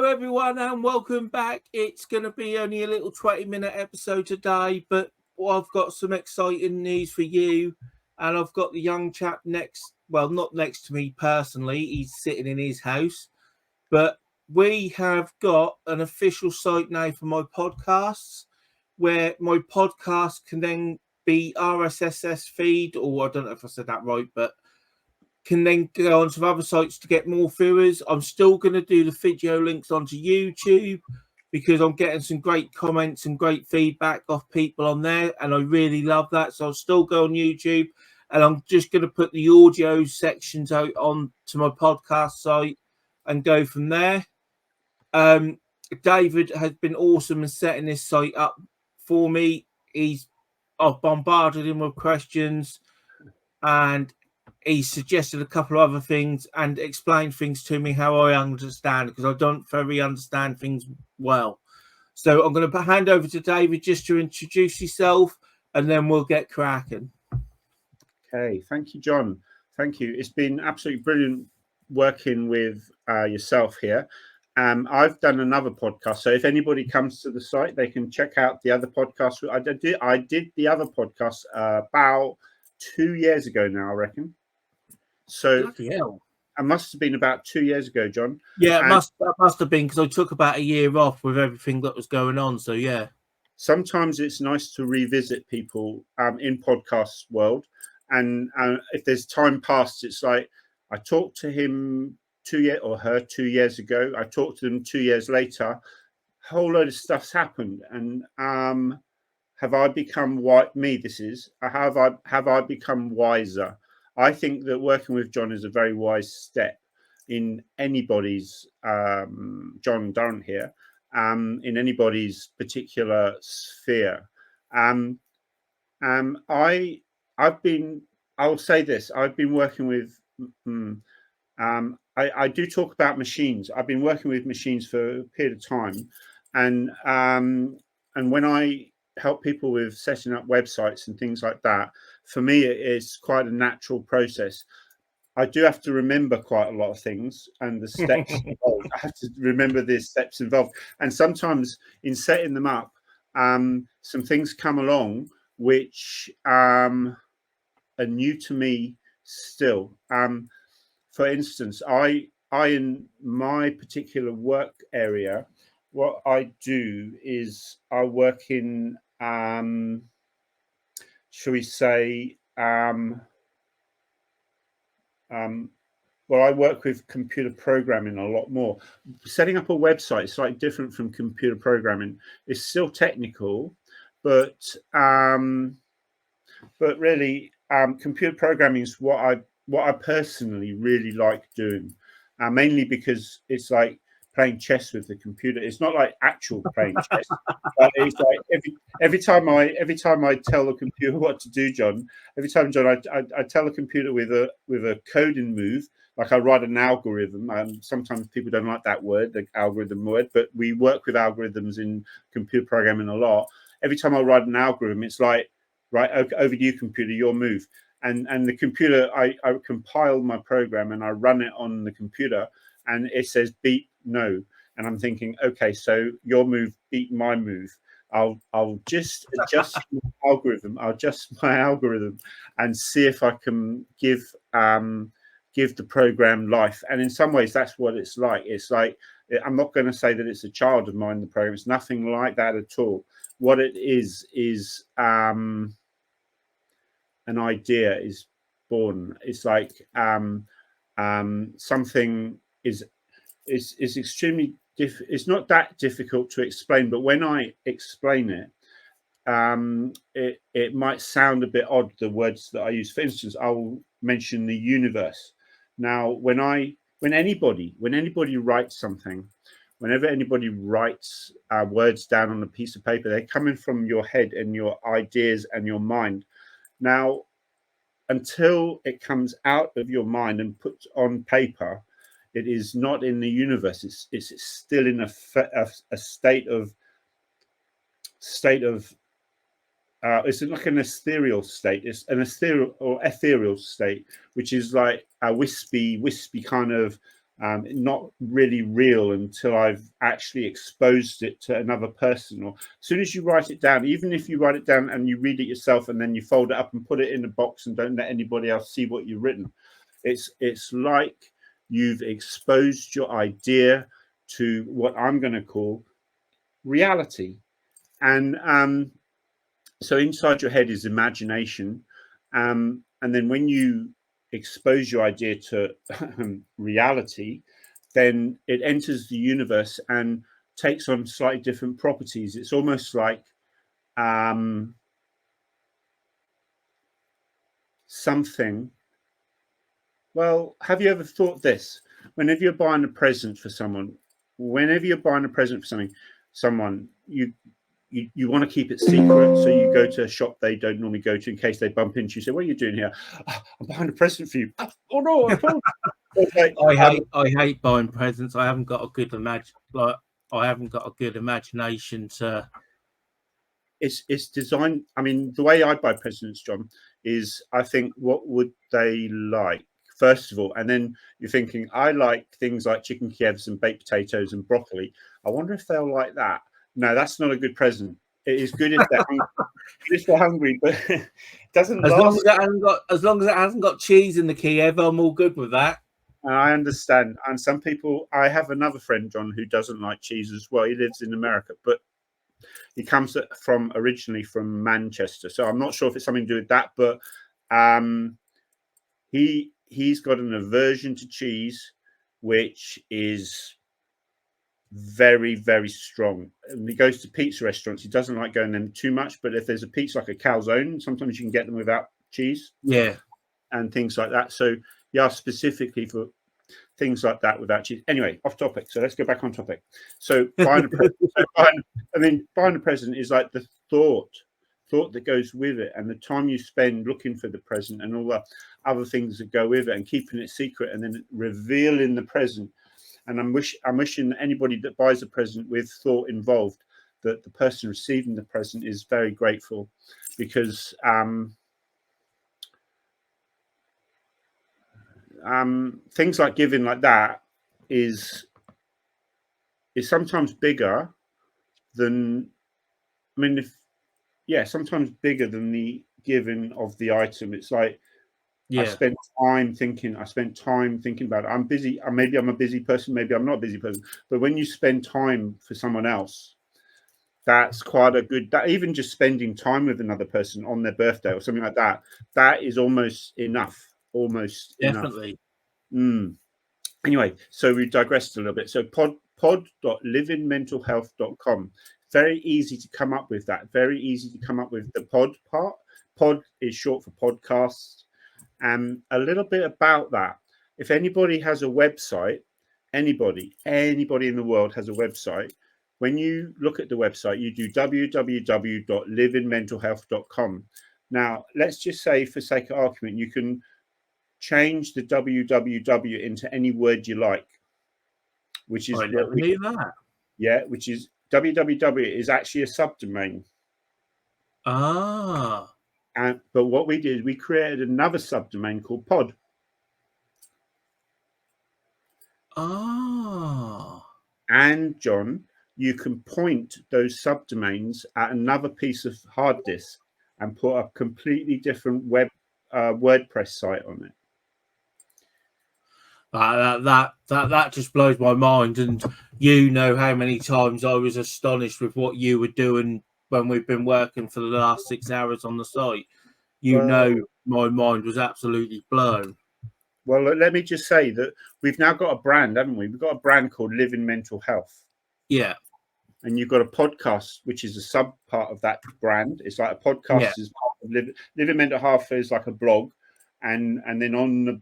Hello everyone and welcome back. It's going to be only a little 20-minute episode today, but I've got some exciting news for you, and I've got the young chap next, well, not next to me personally, he's sitting in his house, but we have got an official site now for my podcasts, where my podcast can then be RSS feed, or I don't know if I said that right, but can then go on some other sites to get more viewers. I'm still going to do the video links onto YouTube because I'm getting some great comments and great feedback off people on there, and I really love that. So I'll still go on YouTube, and I'm just going to put the audio sections out on to my podcast site and go from there. David has been awesome in setting this site up for me. I've bombarded him with questions, and he suggested a couple of other things and explained things to me how I understand, because I don't very understand things well. So I'm going to hand over to David just to introduce yourself, and then we'll get cracking. Okay, thank you, John. Thank you. It's been absolutely brilliant working with yourself here. I've done another podcast, so if anybody comes to the site, they can check out the other podcast. I did the other podcast about 2 years ago now, I reckon. So it must have been about 2 years ago, John. Yeah, that must have been, because I took about a year off with everything that was going on. So yeah. Sometimes it's nice to revisit people in podcast world, and if there's time past, it's like I talked to him 2 years or her 2 years ago. I talked to them 2 years later. A whole load of stuff's happened, and have I become have I become wiser? I think that working with John is a very wise step in anybody's John Durrant here, in anybody's particular sphere. I'll say this: I've been working with. I do talk about machines. I've been working with machines for a period of time, and when I help people with setting up websites and things like that, for me it is quite a natural process. I do have to remember quite a lot of things and the steps involved. I have to remember the steps involved, and sometimes in setting them up, some things come along which are new to me still. For instance, I in my particular work area, what I do is I work in, shall we say, well, I work with computer programming a lot more. Setting up a website is slightly different from computer programming. It's still technical, but really, computer programming is what I personally really like doing, mainly because it's like playing chess with the computer. It's not like actual playing chess, but it's like every time I tell the computer what to do, John. Every time, John, I tell the computer with a coding move, like I write an algorithm. Sometimes people don't like that word, the algorithm word, but we work with algorithms in computer programming a lot. Every time I write an algorithm, it's like, right, over to you, computer, your move. And the computer, I compile my program and I run it on the computer, and it says beat no, and I'm thinking, okay, so your move beat my move. I'll just adjust my algorithm. I'll adjust my algorithm and see if I can give the program life. And in some ways, that's what it's like. It's like, I'm not going to say that it's a child of mine, the program. It's nothing like that at all. What it is an idea is born. It's like something is extremely it's not that difficult to explain, but when I explain it, it might sound a bit odd, the words that I use. For instance, I will mention the universe. Now, when anybody writes something, whenever anybody writes words down on a piece of paper, they're coming from your head and your ideas and your mind. Now, until it comes out of your mind and put on paper, it is not in the universe. It's still in a state of it's like an ethereal state. It's an ethereal state, which is like a wispy kind of not really real until I've actually exposed it to another person. Or as soon as you write it down, even if you write it down and you read it yourself and then you fold it up and put it in a box and don't let anybody else see what you've written, it's like you've exposed your idea to what I'm going to call reality. And so inside your head is imagination. And then when you expose your idea to reality, then it enters the universe and takes on slightly different properties. It's almost like something. Well, have you ever thought this? Whenever you're buying a present for someone, someone, you want to keep it secret, so you go to a shop they don't normally go to in case they bump into you. Say, "What are you doing here?" "Oh, I'm buying a present for you." "Oh no, I told you." Like, I hate buying presents. I haven't got a good imagination to. It's designed. I mean, the way I buy presents, John, is I think, what would they like? First of all, and then you're thinking, I like things like chicken Kievs and baked potatoes and broccoli. I wonder if they'll like that. No, that's not a good present. It is good if they're hungry, but it doesn't last. As long as it hasn't got cheese in the Kiev, I'm all good with that. I understand. And some people, I have another friend, John, who doesn't like cheese as well. He lives in America, but he comes originally from Manchester. So I'm not sure if it's something to do with that, but he's got an aversion to cheese, which is very, very strong. And he goes to pizza restaurants. He doesn't like going them too much, but if there's a pizza like a calzone, sometimes you can get them without cheese. Yeah. And things like that. So yeah, specifically for things like that without cheese. Anyway, off topic. So let's go back on topic. So buying a present is like the thought that goes with it, and the time you spend looking for the present and all the other things that go with it, and keeping it secret, and then revealing the present. And I'm wishing that anybody that buys a present with thought involved, that the person receiving the present is very grateful, because things like giving like that is sometimes bigger than, sometimes bigger than the giving of the item. It's like, I spent time thinking about it. I'm busy. Maybe I'm a busy person. Maybe I'm not a busy person. But when you spend time for someone else, that's quite a good. That even just spending time with another person on their birthday or something like that, that is almost enough. Almost Definitely. enough. Anyway, so we digressed a little bit. So pod.livingmentalhealth.com. Very easy to come up with that. Very easy to come up with the pod part. Pod is short for podcast. And a little bit about that. If anybody has a website, anybody in the world has a website, when you look at the website, you do www.livingmentalhealth.com. Now, let's just say, for sake of argument, you can change the www into any word you like, which is I never knew that. Yeah, which is www is actually a subdomain. But what we did, we created another subdomain called pod. And John, you can point those subdomains at another piece of hard disk and put a completely different WordPress site on it. That just blows my mind. And you know how many times I was astonished with what you were doing when we've been working for the last 6 hours on the site. My mind was absolutely blown. Well, let me just say that we've now got a brand, haven't we? We've got a brand called Living Mental Health. Yeah. And you've got a podcast, which is a sub part of that brand. It's like a podcast is part of Living Mental Health is like a blog. And then on the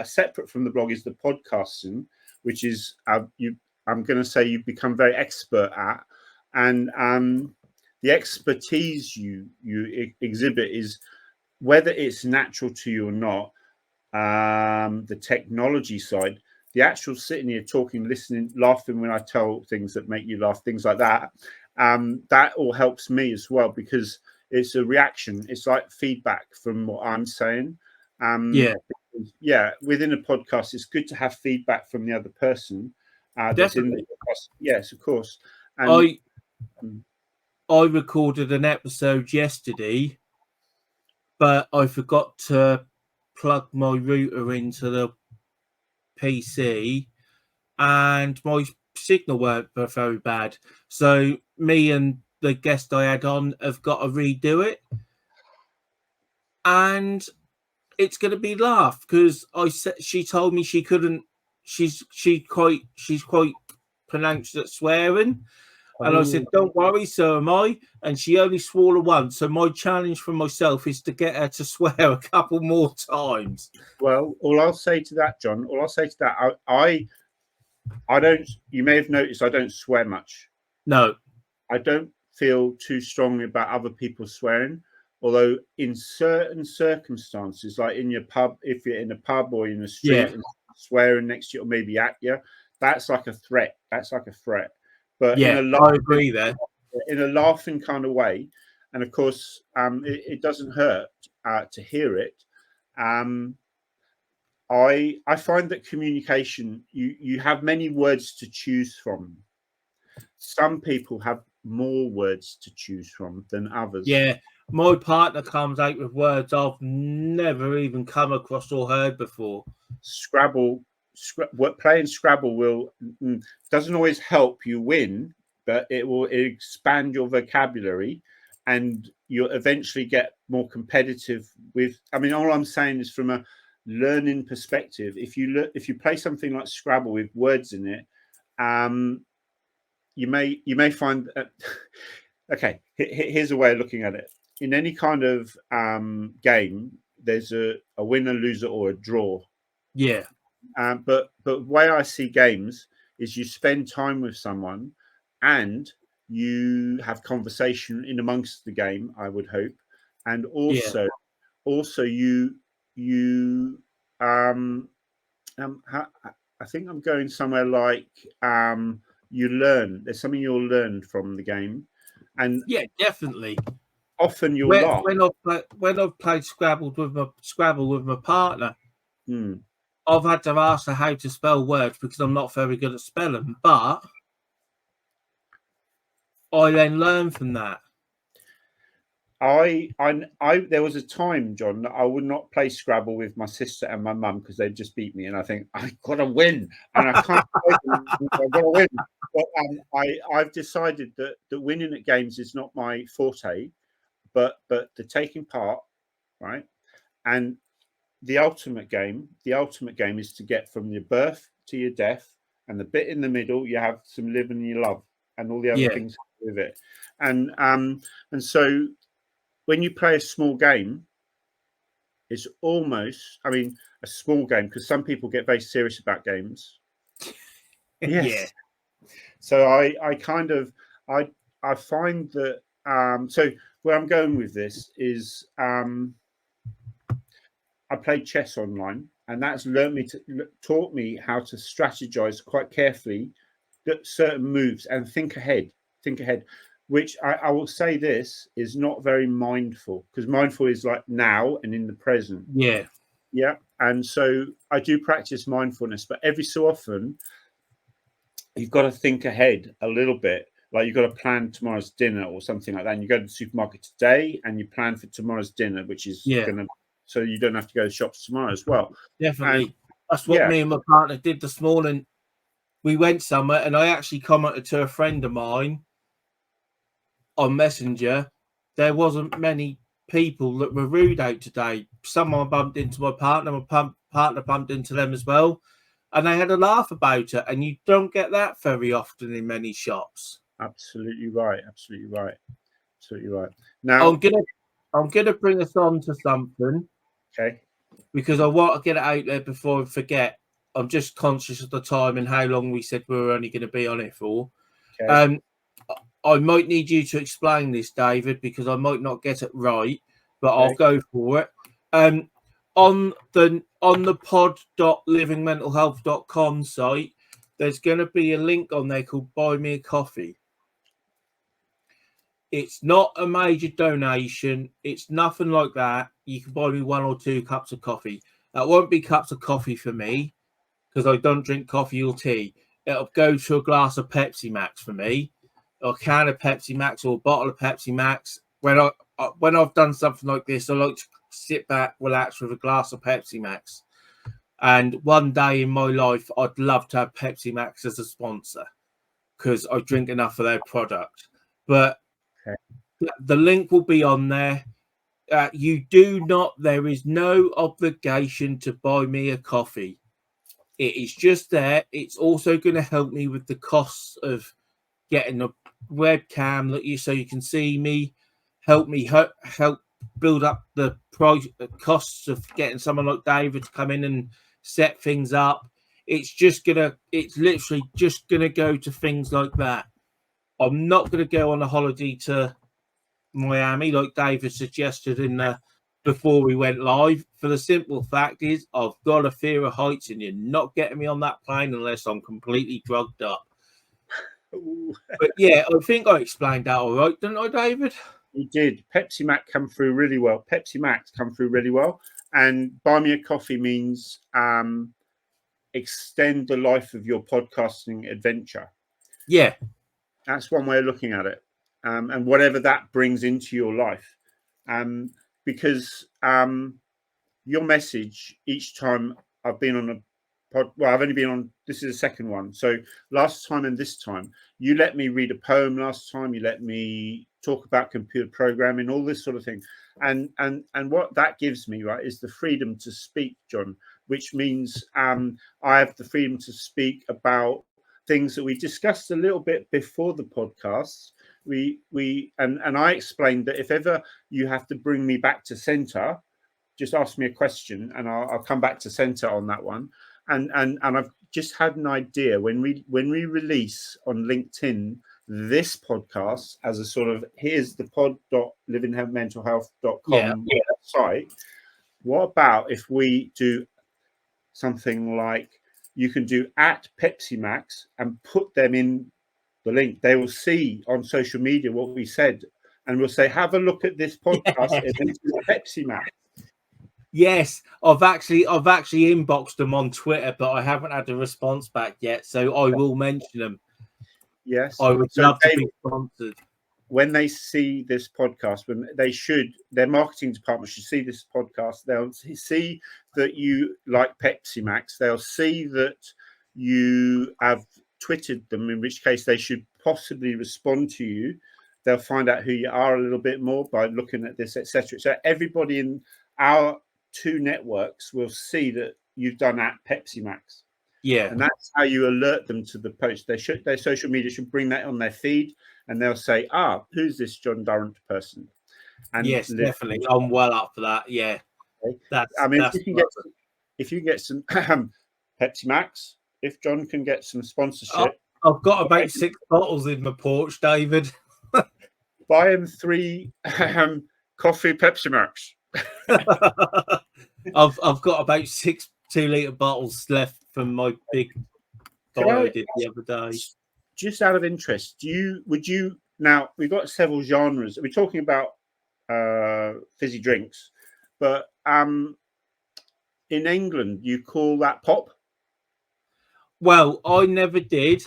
separate from the blog is the podcasting, which is I'm going to say you've become very expert at. And the expertise you exhibit is, whether it's natural to you or not, the technology side, the actual sitting here talking, listening, laughing when I tell things that make you laugh, things like that, that all helps me as well, because it's a reaction. It's like feedback from what I'm saying. yeah, within a podcast, it's good to have feedback from the other person that's in the Definitely. podcast. Yes, of course. And I recorded an episode yesterday, but I forgot to plug my router into the PC, and my signal weren't very bad. So me and the guest I had on have got to redo it, and it's going to be laugh because she told me she couldn't. She's quite pronounced at swearing. And I said, don't worry, so am I. And she only swore once. So my challenge for myself is to get her to swear a couple more times. Well, all I'll say to that, John, all I'll say to that, I don't, you may have noticed I don't swear much. No. I don't feel too strongly about other people swearing. Although in certain circumstances, like in your pub, if you're in a pub or in the street and swearing next to you or maybe at you, that's like a threat. That's like a threat. But yeah, I agree there. In a laughing kind of way, and of course, it doesn't hurt to hear it. I find that communication, you have many words to choose from. Some people have more words to choose from than others. Yeah, my partner comes out with words I've never even come across or heard before. Scrabble, playing Scrabble doesn't always help you win, but it will expand your vocabulary, and you'll eventually get more competitive with. I mean, all I'm saying is from a learning perspective. If you play something like Scrabble with words in it, you may find. Okay, here's a way of looking at it. In any kind of game, there's a winner, loser, or a draw. Yeah. But the way I see games is you spend time with someone and you have conversation in amongst the game, I would hope, and also you I think I'm going somewhere like you learn. There's something you'll learn from the game, and yeah, definitely. Often you'll laugh. When I've played Scrabble with my partner, Hmm. I've had to ask her how to spell words because I'm not very good at spelling, but I then learn from that. There was a time, John, that I would not play Scrabble with my sister and my mum because they'd just beat me, and I think I've got to win, and I can't. I've got to win. But I've decided that winning at games is not my forte, but the taking part, right, and the ultimate game is to get from your birth to your death, and the bit in the middle you have some live and you love, and all the other things with it, and so. When you play a small game, it's almost, I mean, a small game, because some people get very serious about games. Yes. Yeah. So I kind of, I find that, so where I'm going with this is I played chess online, and that's taught me how to strategize quite carefully certain moves and think ahead. Which I will say this is not very mindful, because mindful is like now and in the present. Yeah. Yeah. And so I do practice mindfulness, but every so often you've got to think ahead a little bit. Like you've got to plan tomorrow's dinner or something like that. And you go to the supermarket today and you plan for tomorrow's dinner, which is going to, so you don't have to go to shops tomorrow as well. Definitely. That's what me and my partner did this morning. We went somewhere and I actually commented to a friend of mine on Messenger, there wasn't many people that were rude out today. Someone bumped into my partner bumped into them as well, and they had a laugh about it, and you don't get that very often in many shops. Absolutely right. Now I'm gonna bring us on to something, okay, because I want to get it out there before I forget. I'm just conscious of the time and how long we said we were only going to be on it for. okay. I might need you to explain this, David, because I might not get it right, but I'll go for it. On the pod.livingmentalhealth.com site, there's going to be a link on there called Buy Me a Coffee. It's not a major donation. It's nothing like that. You can buy me 1 or 2 cups of coffee. That won't be cups of coffee for me because I don't drink coffee or tea. It'll go to a glass of Pepsi Max for me, or a can of Pepsi Max, or a bottle of Pepsi Max. When I've done something like this, I like to sit back, relax with a glass of Pepsi Max. And one day in my life, I'd love to have Pepsi Max as a sponsor because I drink enough of their product. But the link will be on there. There is no obligation to buy me a coffee. It is just there. It's also going to help me with the costs of getting a webcam so you can see me. Help build up the price costs of getting someone like David to come in and set things up. It's literally just gonna go to things like that. I'm not gonna go on a holiday to Miami like David suggested before we went live. For the simple fact is I've got a fear of heights, and you're not getting me on that plane unless I'm completely drugged up. But yeah, I think I explained that all right, didn't I, David? You did. Pepsi Max come through really well. And buy me a coffee means extend the life of your podcasting adventure. Yeah. That's one way of looking at it. And whatever that brings into your life. Because your message each time I've been on a pod, well, I've only been on, this is the second one. So last time and this time, you let me read a poem last time, you let me talk about computer programming, all this sort of thing. And what that gives me, right, is the freedom to speak, John, which means I have the freedom to speak about things that we discussed a little bit before the podcast. And I explained that if ever you have to bring me back to center, just ask me a question and I'll come back to center on that one. And I've just had an idea when we release on LinkedIn this podcast as a sort of, here's the pod.livingmentalhealth.com site. What about if we do something like, you can do at Pepsi Max and put them in the link. They will see on social media what we said, and we'll say, have a look at this podcast. It's Pepsi Max. Yes, I've actually inboxed them on Twitter, but I haven't had a response back yet. So I will mention them. Yes, I would love to be sponsored. When they see this podcast, their marketing department should see this podcast. They'll see that you like Pepsi Max. They'll see that you have tweeted them, in which case they should possibly respond to you. They'll find out who you are a little bit more by looking at this, etc. So everybody in our two networks will see that you've done at Pepsi Max. Yeah, and that's how you alert them to the post. Their social media should bring that on their feed, and they'll say, who's this John Durrant person? And yes, definitely. I'm well up for that. Yeah. Okay. If you get some Pepsi Max, if John can get some sponsorship. I've got about 6 bottles in my porch, David. Buy him 3 coffee Pepsi Max. I've got about 6 2-litre bottles left from my big buy I did the other day. Just out of interest, now we've got several genres. We're talking about fizzy drinks, but in England you call that pop? Well, I never did,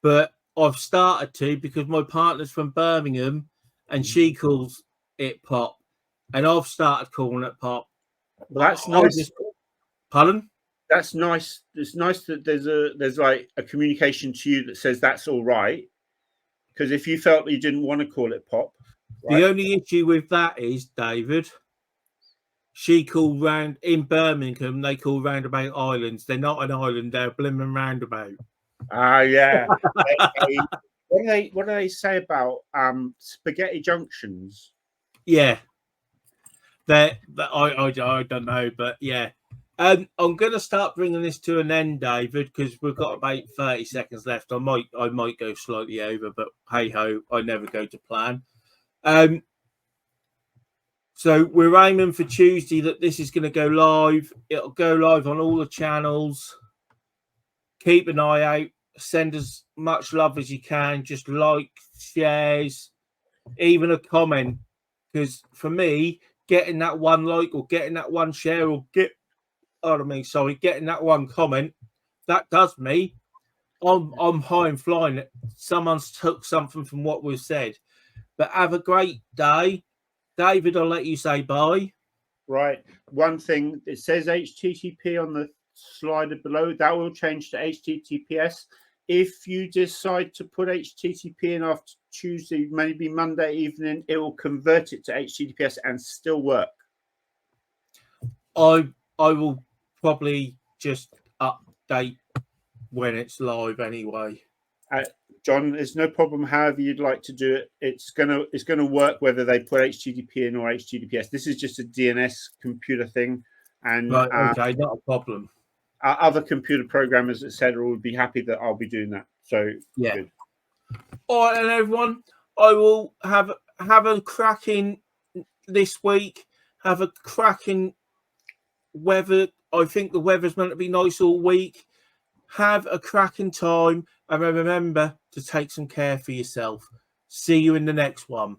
but I've started to, because my partner's from Birmingham and she calls it pop, and I've started calling it pop. Well, that's nice. Pardon? That's nice. It's nice that there's like a communication to you that says that's all right. Because if you felt you didn't want to call it pop, right? The only issue with that is, David, she called round in Birmingham. They call Roundabout Islands. They're not an island. They're a blimmin' roundabout. Yeah. What do they say about spaghetti junctions? Yeah. I don't know, but yeah. I'm going to start bringing this to an end, David, because we've got about 30 seconds left. I might go slightly over, but hey ho, I never go to plan. So we're aiming for Tuesday that this is going to go live. It'll go live on all the channels. Keep an eye out. Send as much love as you can. Just like, shares, even a comment. Because for me, getting that one like or getting that one share or getting that one comment, that does me. I'm high and flying. Someone's took something from what we've said. But have a great day. David, I'll let you say bye. Right. One thing, it says HTTP on the slider below. That will change to HTTPS. If you decide to put HTTP in after Tuesday, maybe Monday evening, it will convert it to HTTPS and still work. I will probably just update when it's live anyway. John, there's no problem. However you'd like to do it, it's gonna work whether they put HTTP in or HTTPS. This is just a DNS computer thing, and right, okay, not a problem. Other computer programmers, etc., would be happy that I'll be doing that. So yeah. Good. All right, and everyone, I will have a cracking this week. Have a cracking weather. I think the weather's meant to be nice all week. Have a cracking time, and remember to take some care for yourself. See you in the next one.